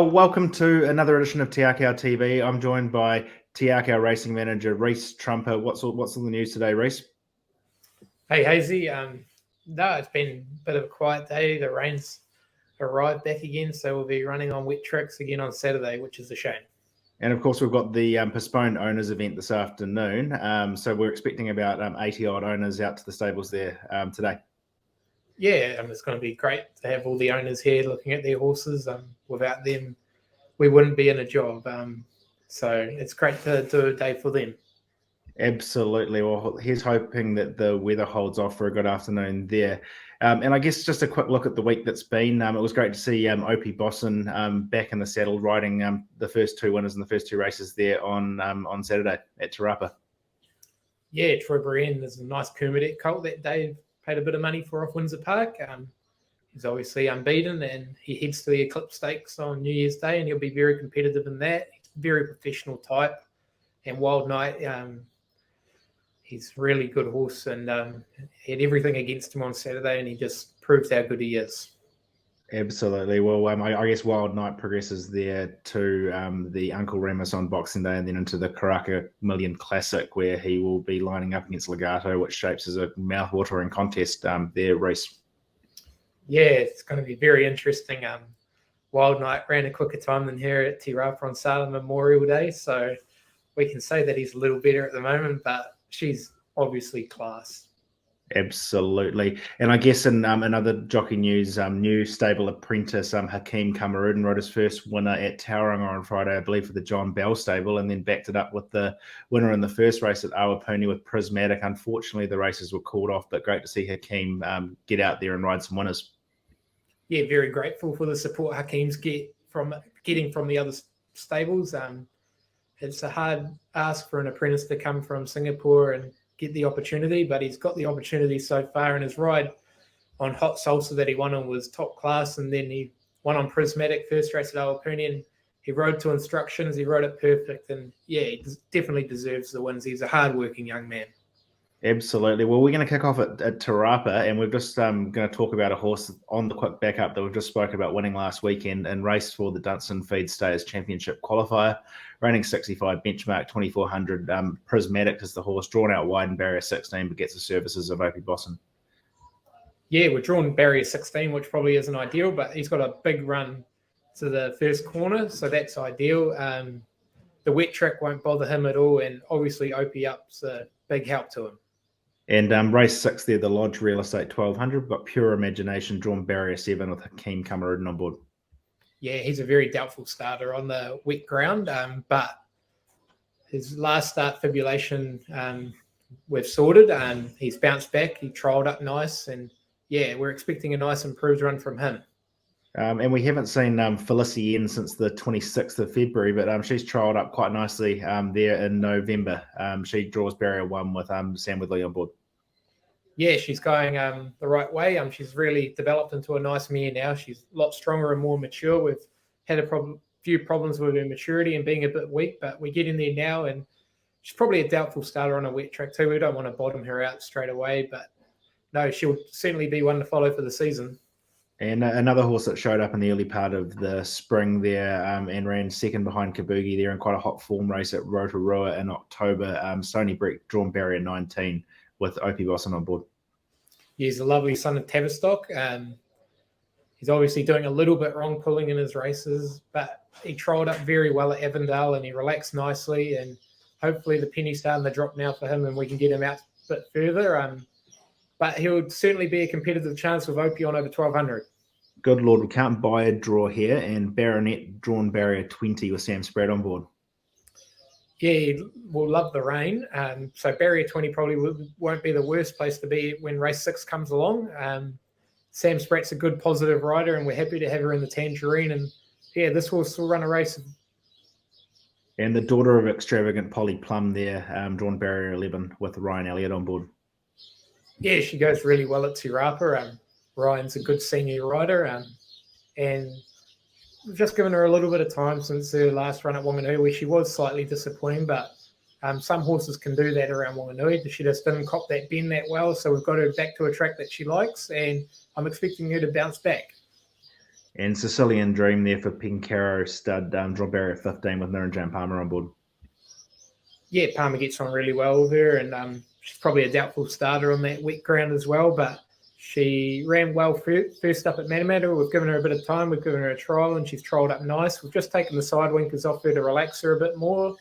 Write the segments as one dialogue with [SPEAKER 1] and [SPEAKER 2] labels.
[SPEAKER 1] Well, welcome to another edition of Akau TV. I'm joined by Akau racing manager Reese Trumper. What's all the news today, Reese?
[SPEAKER 2] Hey, Hazy. No, it's been a bit of a quiet day. The rain's arrived back again, so we'll be running on wet tracks again on Saturday, which is a shame.
[SPEAKER 1] And of course, we've got the postponed owners event this afternoon. So we're expecting about 80 odd owners out to the stables there today.
[SPEAKER 2] Yeah, it's going to be great to have all the owners here looking at their horses. Without them, we wouldn't be in a job. So it's great to do a day for them.
[SPEAKER 1] Absolutely. Well, here's hoping that the weather holds off for a good afternoon there. And I guess just a quick look at the week that's been. It was great to see Opie Bosson back in the saddle, riding the first two winners in the first two races there on Saturday at Te Rapa.
[SPEAKER 2] Yeah, Troy Brienne is a nice Kermadec colt that day. Paid a bit of money for off Windsor Park. He's obviously unbeaten, and he heads to the Eclipse Stakes on New Year's Day, and he'll be very competitive in that. He's a very professional type. And Wild Knight, he's a really good horse, and had everything against him on Saturday, and he just proves how good he is.
[SPEAKER 1] Absolutely. Well, I guess Wild Knight progresses there to the Uncle Remus on Boxing Day, and then into the Karaka Million Classic, where he will be lining up against Legato, which shapes as a mouth-watering contest there, Reese.
[SPEAKER 2] Yeah, it's going to be very interesting. Wild Knight ran a quicker time than her at Te Rapa on Salem Memorial Day, so we can say that he's a little better at the moment, but she's obviously class.
[SPEAKER 1] Absolutely. And I guess in another jockey news, new stable apprentice Hakeem Kamarudin rode his first winner at Tauranga on Friday, I believe, for the John Bell stable, and then backed it up with the winner in the first race at Awapuni with Prismatic. Unfortunately, the races were called off, but great to see Hakeem get out there and ride some winners.
[SPEAKER 2] Yeah, very grateful for the support Hakeem's getting from the other stables. It's a hard ask for an apprentice to come from Singapore and get the opportunity, but he's got the opportunity so far, and his ride on Hot Salsa that he won on was top class, and then he won on Prismatic first race at Awapuni, and he rode to instructions, he rode it perfect, and yeah, he definitely deserves the wins. He's a hard-working young man.
[SPEAKER 1] Absolutely. Well, we're going to kick off at Te Rapa, and we're just going to talk about a horse on the quick backup that we've just spoken about winning last weekend and raced for the Dunstan Feed Stayers Championship qualifier, running 65 benchmark 2400. Prismatic is the horse, drawn out wide in barrier 16, but gets the services of Opie Bosson.
[SPEAKER 2] Yeah, we're drawn barrier 16, which probably isn't ideal, but he's got a big run to the first corner, so that's ideal. The wet track won't bother him at all, and obviously Opie Up's a big help to him.
[SPEAKER 1] And race 6 there, the Lodge Real Estate 1200. We've got Pure Imagination, drawn barrier 7 with Hakeem Kamarudin on board.
[SPEAKER 2] Yeah, he's a very doubtful starter on the wet ground, but his last start fibrillation we've sorted. He's bounced back. He trialled up nice, and yeah, we're expecting a nice improved run from him.
[SPEAKER 1] And we haven't seen Felicity in since the 26th of February, but she's trialled up quite nicely there in November. She draws barrier 1 with Sam Woodley on board.
[SPEAKER 2] Yeah, she's going the right way. She's really developed into a nice mare now. She's a lot stronger and more mature. We've had a few problems with her maturity and being a bit weak, but we're getting there now, and she's probably a doubtful starter on a wet track too. We don't want to bottom her out straight away, but no, she'll certainly be one to follow for the season.
[SPEAKER 1] And another horse that showed up in the early part of the spring there and ran second behind Kabuki there in quite a hot form race at Rotorua in October. Stony Breck, drawn barrier 19 with Opie Bosson on board.
[SPEAKER 2] He's a lovely son of Tavistock. He's obviously doing a little bit wrong pulling in his races, but he trialled up very well at Avondale and he relaxed nicely, and hopefully the penny's starting to drop now for him and we can get him out a bit further. But he'll certainly be a competitive chance with Opie on over 1200.
[SPEAKER 1] Good Lord, we can't buy a draw here, and Baronet, drawn barrier 20 with Sam Spratt on board.
[SPEAKER 2] Yeah, we'll love the rain. So barrier 20 probably won't be the worst place to be when race 6 comes along. Sam Spratt's a good positive rider, and we're happy to have her in the Tangerine. And yeah, this horse will run a race.
[SPEAKER 1] And the daughter of extravagant Polly Plum there, drawn barrier 11 with Ryan Elliott on board.
[SPEAKER 2] Yeah, she goes really well at Te Rapa. Ryan's a good senior rider, and we've just given her a little bit of time since her last run at Wanganui, where she was slightly disappointing, but some horses can do that around Wanganui. She just didn't cop that bend that well, so we've got her back to a track that she likes, and I'm expecting her to bounce back.
[SPEAKER 1] And Sicilian Dream there for Pincaro stud, drawn barrier 15 with Niranjan Palmer on board.
[SPEAKER 2] Yeah, Palmer gets on really well with her, and she's probably a doubtful starter on that wet ground as well, but she ran well first up at Matamata. We've given her a bit of time. We've given her a trial, and she's trialled up nice. We've just taken the side winkers off her to relax her a bit more,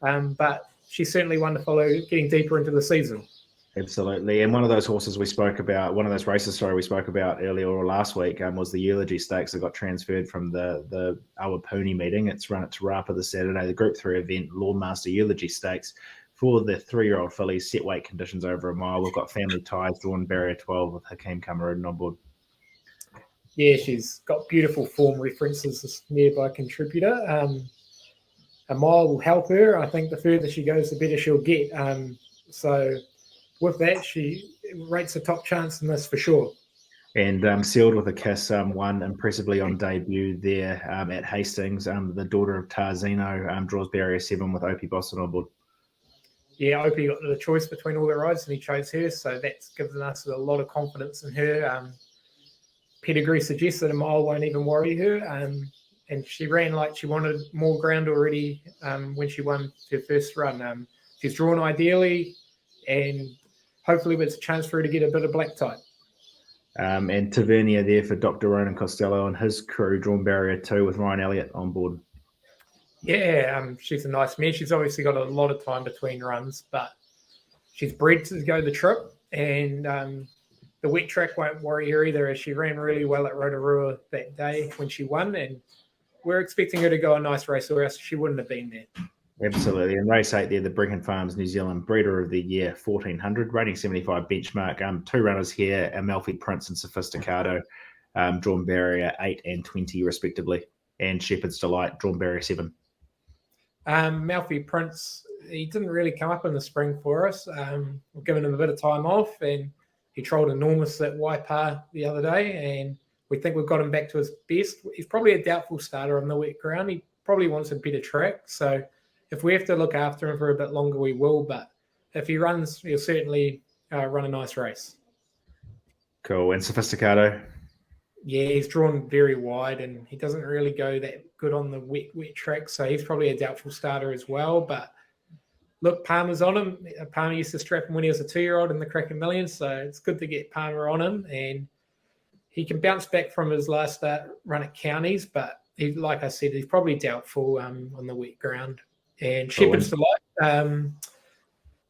[SPEAKER 2] but she's certainly one to follow getting deeper into the season.
[SPEAKER 1] Absolutely. And one of those horses we spoke about, one of those races, sorry, we spoke about earlier or last week was the Eulogy Stakes that got transferred from the Awapuni meeting. It's run at Te Rapa this Saturday, the Group 3 event, Lordmaster Eulogy Stakes for the 3-year-old fillies, set weight conditions over a mile. We've got Family Ties, drawn barrier 12 with Hakeem Cameroon on board.
[SPEAKER 2] Yeah, she's got beautiful form references, this nearby contributor. A mile will help her. I think the further she goes, the better she'll get. So with that, she rates a top chance in this for sure.
[SPEAKER 1] And Sealed with a Kiss won impressively on debut there at Hastings. The daughter of Tarzino draws barrier 7 with Opie Boston on board.
[SPEAKER 2] Yeah, Opie got the choice between all the rides and he chose her, so that's given us a lot of confidence in her. Pedigree suggests that a mile won't even worry her, and she ran like she wanted more ground already when she won her first run. She's drawn ideally, and hopefully it's a chance for her to get a bit of black type.
[SPEAKER 1] And Tavernier there for Dr. Ronan Costello and his crew, drawn barrier 2 with Ryan Elliott on board.
[SPEAKER 2] Yeah, she's a nice mare. She's obviously got a lot of time between runs, but she's bred to go the trip, and the wet track won't worry her either, as she ran really well at Rotorua that day when she won, and we're expecting her to go a nice race, or else she wouldn't have been there.
[SPEAKER 1] Absolutely. And race 8 there, the Brigham Farms New Zealand Breeder of the Year 1400, rating 75 benchmark. 2 runners here, Amalfi Prince and Sophisticado, drawn barrier 8 and 20 respectively, and Shepherd's Delight, drawn barrier 7.
[SPEAKER 2] Amalfi Prince, he didn't really come up in the spring for us. We've given him a bit of time off, and he trolled enormous at Waipa the other day, and we think we've got him back to his best. He's probably a doubtful starter on the wet ground. He probably wants a better track, so if we have to look after him for a bit longer, we will, but if he runs, he'll certainly run a nice race.
[SPEAKER 1] Cool. And Sophisticado?
[SPEAKER 2] Yeah, he's drawn very wide, and he doesn't really go that good on the wet track, so he's probably a doubtful starter as well. But look, Palmer's on him. Palmer used to strap him when he was a 2-year-old in the Cracker Million, so it's good to get Palmer on him, and he can bounce back from his last run at Counties, but like I said, he's probably doubtful on the wet ground. And Shepherd's Delight,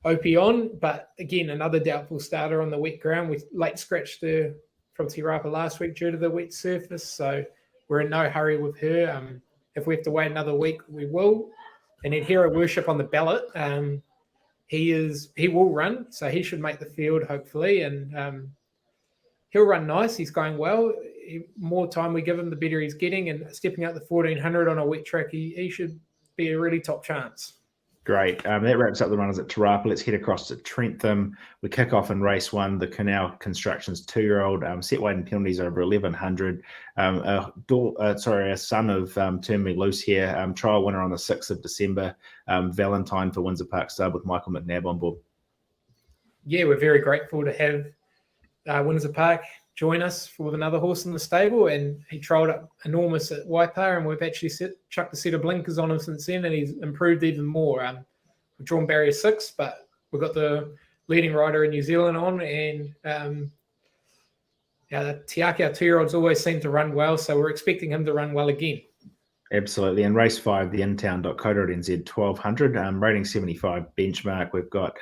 [SPEAKER 2] Opie on, but again, another doubtful starter on the wet ground. We late scratched her from Te Rapa last week due to the wet surface, so we're in no hurry with her. If we have to wait another week, we will. And then Hero Worship on the ballot. He will run, so he should make the field hopefully, and he'll run nice. He's going well. More time we give him, the better he's getting, and stepping up the 1400 on a wet track, he should be a really top chance.
[SPEAKER 1] Great. That wraps up the runners at Te Rapa. Let's head across to Trentham. We kick off in race 1, the Canal Constructions 2-year-old, set weight and penalties over 1100. A son of Turn Me Loose here, trial winner on the 6th of December, Valentine for Windsor Park Stud with Michael McNabb on board. Yeah,
[SPEAKER 2] we're very grateful to have Windsor Park join us with another horse in the stable, and he trialled up enormous at Waipa, and we've actually chucked a set of blinkers on him since then, and he's improved even more. We've drawn barrier 6, but we've got the leading rider in New Zealand on, and the Tiaki, our 2-year-olds, always seem to run well, so we're expecting him to run well again.
[SPEAKER 1] Absolutely. And race 5, the intown.co.nz 1200, rating 75 benchmark. We've got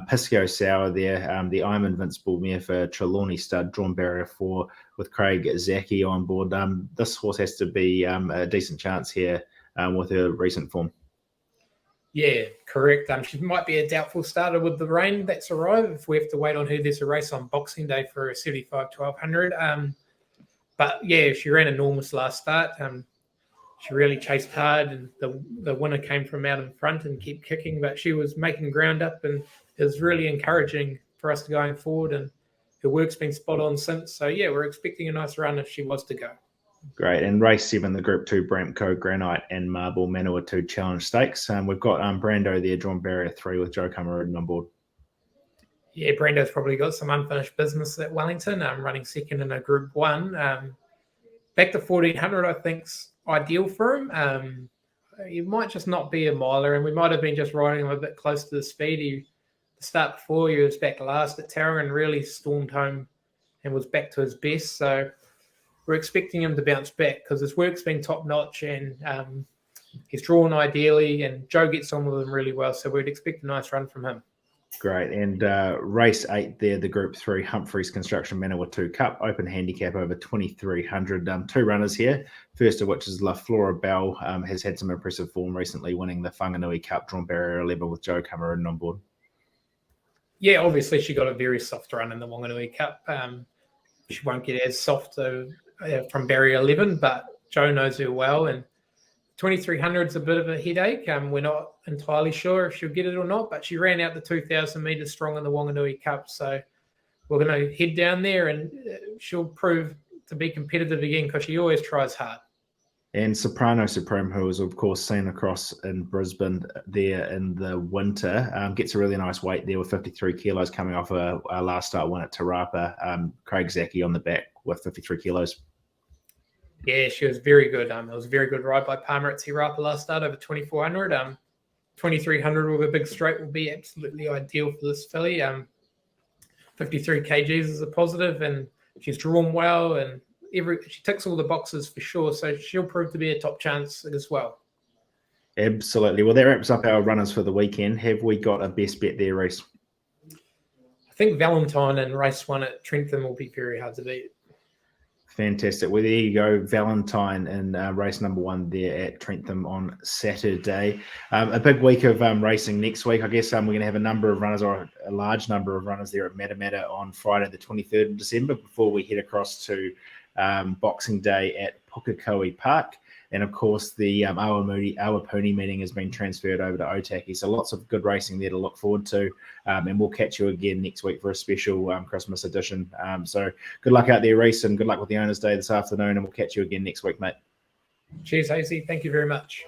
[SPEAKER 1] Pisco Sour there, the I'm Invincible mare for Trelawney Stud, drawn barrier 4 with Craig Zaki on board. This horse has to be a decent chance here with her recent form.
[SPEAKER 2] Yeah, correct. She might be a doubtful starter with the rain that's arrived. If we have to wait on her, there's a race on Boxing Day for a 75 1200. But yeah, she ran enormous last start. She really chased hard, and the winner came from out in front and kept kicking, but she was making ground up, and it was really encouraging for us going forward, and her work's been spot on since. So, yeah, we're expecting a nice run if she was to go.
[SPEAKER 1] Great. And race 7, the Group 2 Bramco Granite and Marble Manawatu Challenge Stakes. We've got Brando there, drawn barrier 3 with Joe Cameroon on board.
[SPEAKER 2] Yeah, Brando's probably got some unfinished business at Wellington. Running second in a Group 1. back to 1400, I think's ideal for him. He might just not be a miler, and we might have been just riding him a bit close to the speed. The start before, he was back last at Tauranga and really stormed home and was back to his best. So we're expecting him to bounce back because his work's been top notch, and he's drawn ideally, and Joe gets on with him really well. So we'd expect a nice run from him.
[SPEAKER 1] Great. And race 8 there, the Group 3 Humphreys Construction Manor 2 Cup, open handicap over 2,300. 2 runners here, first of which is La Flora Bell, has had some impressive form recently, winning the Whanganui Cup, drawn barrier 11 with Joe Cameron on board.
[SPEAKER 2] Yeah, obviously she got a very soft run in the Wanganui Cup. She won't get as soft from barrier 11, but Joe knows her well, and 2,300 is a bit of a headache. We're not entirely sure if she'll get it or not, but she ran out the 2,000 metres strong in the Wanganui Cup. So we're going to head down there, and she'll prove to be competitive again because she always tries hard.
[SPEAKER 1] And Soprano Supreme, who was, of course, seen across in Brisbane there in the winter, gets a really nice weight there with 53 kilos coming off a last start win at Te Rapa. Craig Zaki on the back with 53 kilos.
[SPEAKER 2] Yeah, she was very good. It was a very good ride by Palmer at Te Rapa last start over 2,400. 2,300 with a big straight will be absolutely ideal for this filly. 53 kgs is a positive, and she's drawn well, and she ticks all the boxes for sure. So she'll prove to be a top chance as well.
[SPEAKER 1] Absolutely. Well, that wraps up our runners for the weekend. Have we got a best bet there, Reece?
[SPEAKER 2] I think Valentine and race 1 at Trentham will be very hard to beat.
[SPEAKER 1] Fantastic. Well, there you go. Valentine in race number 1 there at Trentham on Saturday. A big week of racing next week. I guess we're going to have a number of runners, or a large number of runners there at Matamata on Friday the 23rd of December before we head across to Boxing Day at Pukekohe Park. And, of course, the Awapuni meeting has been transferred over to Otaki. So lots of good racing there to look forward to. And we'll catch you again next week for a special Christmas edition. So good luck out there, Reece, and good luck with the Owners' Day this afternoon. And we'll catch you again next week, mate.
[SPEAKER 2] Cheers, Hazy. Thank you very much.